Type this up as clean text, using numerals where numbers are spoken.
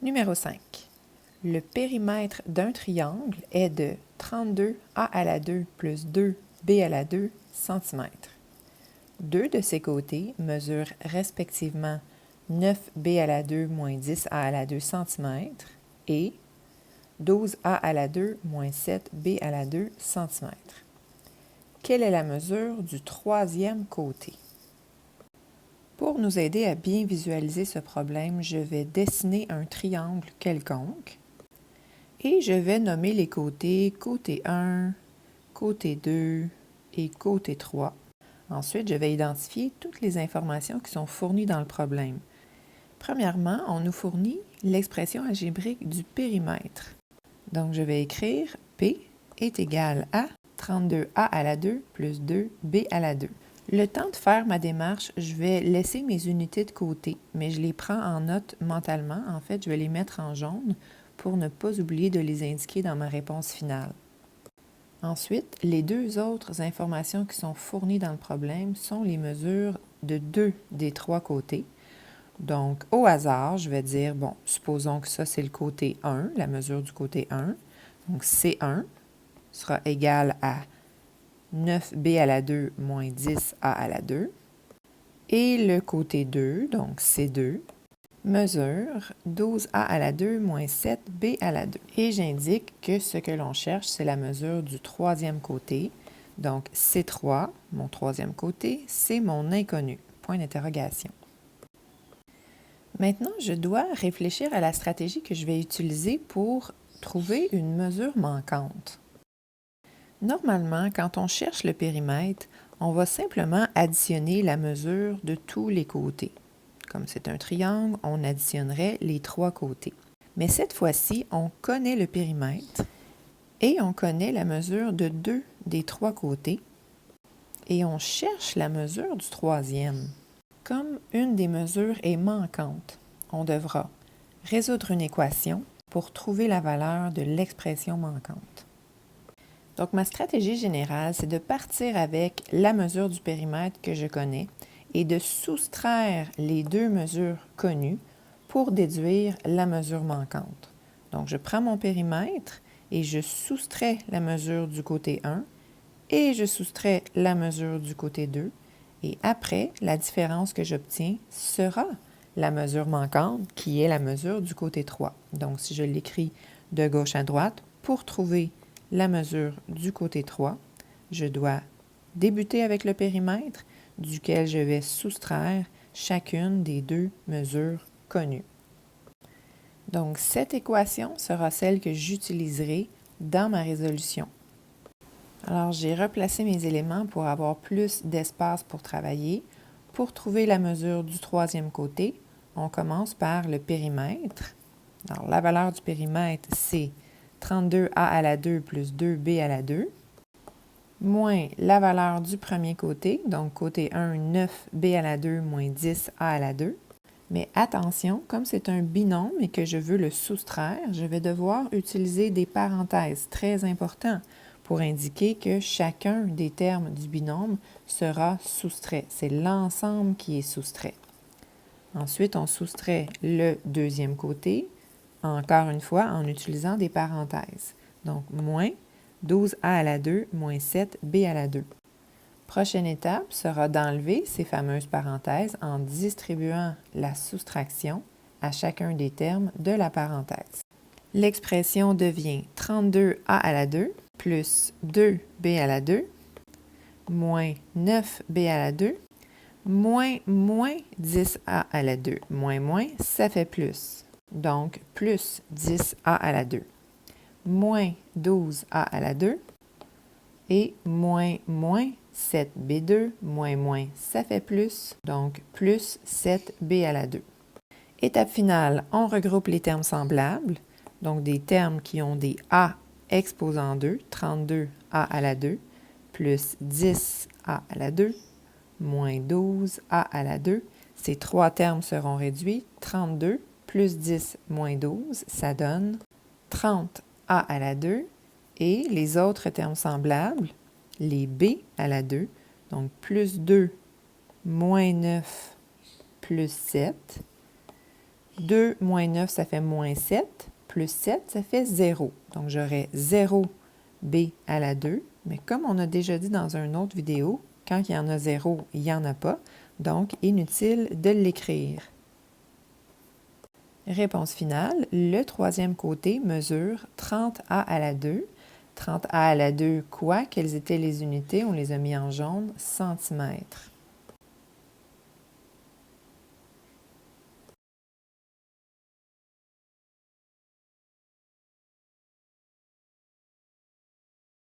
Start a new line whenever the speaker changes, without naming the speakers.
Numéro 5. Le périmètre d'un triangle est de 32 a à la 2 plus 2 b à la 2 cm. Deux de ses côtés mesurent respectivement 9b à la 2 moins 10a à la 2 cm et 12a à la 2 moins 7b à la 2 cm. Quelle est la mesure du troisième côté? Pour nous aider à bien visualiser ce problème, je vais dessiner un triangle quelconque et je vais nommer les côtés côté 1, côté 2 et côté 3. Ensuite, je vais identifier toutes les informations qui sont fournies dans le problème. Premièrement, on nous fournit l'expression algébrique du périmètre. Donc, je vais écrire P est égal à 32a à la 2 plus 2b à la 2. Le temps de faire ma démarche, je vais laisser mes unités de côté, mais je les prends en note mentalement. En fait, je vais les mettre en jaune pour ne pas oublier de les indiquer dans ma réponse finale. Ensuite, les deux autres informations qui sont fournies dans le problème sont les mesures de deux des trois côtés. Donc, au hasard, je vais dire, bon, supposons que ça, c'est le côté 1, la mesure du côté 1. Donc, C1 sera égal à 9b à la 2 moins 10a à la 2. Et le côté 2, donc C2, mesure 12a à la 2 moins 7b à la 2. Et j'indique que ce que l'on cherche, c'est la mesure du troisième côté. Donc, C3, mon troisième côté, c'est mon inconnu. Point d'interrogation. Maintenant, je dois réfléchir à la stratégie que je vais utiliser pour trouver une mesure manquante. Normalement, quand on cherche le périmètre, on va simplement additionner la mesure de tous les côtés. Comme c'est un triangle, on additionnerait les trois côtés. Mais cette fois-ci, on connaît le périmètre et on connaît la mesure de deux des trois côtés et on cherche la mesure du troisième. Comme une des mesures est manquante, on devra résoudre une équation pour trouver la valeur de l'expression manquante. Donc, ma stratégie générale, c'est de partir avec la mesure du périmètre que je connais et de soustraire les deux mesures connues pour déduire la mesure manquante. Donc, je prends mon périmètre et je soustrais la mesure du côté 1 et je soustrais la mesure du côté 2. Et après, la différence que j'obtiens sera la mesure manquante qui est la mesure du côté 3. Donc, si je l'écris de gauche à droite, pour trouver la mesure du côté 3, je dois débuter avec le périmètre duquel je vais soustraire chacune des deux mesures connues. Donc, cette équation sera celle que j'utiliserai dans ma résolution. Alors, j'ai replacé mes éléments pour avoir plus d'espace pour travailler. Pour trouver la mesure du troisième côté, on commence par le périmètre. Alors, la valeur du périmètre, c'est 32a à la 2 plus 2b à la 2, moins la valeur du premier côté, donc côté 1, 9b à la 2 moins 10a à la 2. Mais attention, comme c'est un binôme et que je veux le soustraire, je vais devoir utiliser des parenthèses très importants pour indiquer que chacun des termes du binôme sera soustrait. C'est l'ensemble qui est soustrait. Ensuite, on soustrait le deuxième côté, encore une fois, en utilisant des parenthèses. Donc, moins 12a à la 2 moins 7b à la 2. Prochaine étape sera d'enlever ces fameuses parenthèses en distribuant la soustraction à chacun des termes de la parenthèse. L'expression devient 32a à la 2 plus 2b à la 2 moins 9b à la 2 moins 10a à la 2. Moins, ça fait plus. Donc, plus 10a à la 2. Moins 12a à la 2. Et moins 7b2, moins, ça fait plus. Donc, plus 7b à la 2. Étape finale, on regroupe les termes semblables. Donc, des termes qui ont des a exposant 2, 32a à la 2, plus 10a à la 2, moins 12a à la 2. Ces trois termes seront réduits. 32 plus 10 moins 12, ça donne 30a à la 2. Et les autres termes semblables, les b à la 2, donc plus 2 moins 9 plus 7, 2 moins 9, ça fait moins 7. Plus 7, ça fait 0. Donc, j'aurai 0b à la 2. Mais comme on a déjà dit dans une autre vidéo, quand il y en a 0, il n'y en a pas. Donc, inutile de l'écrire. Réponse finale, le troisième côté mesure 30a à la 2. 30a à la 2, quoi? Quelles étaient les unités? On les a mis en jaune, centimètres.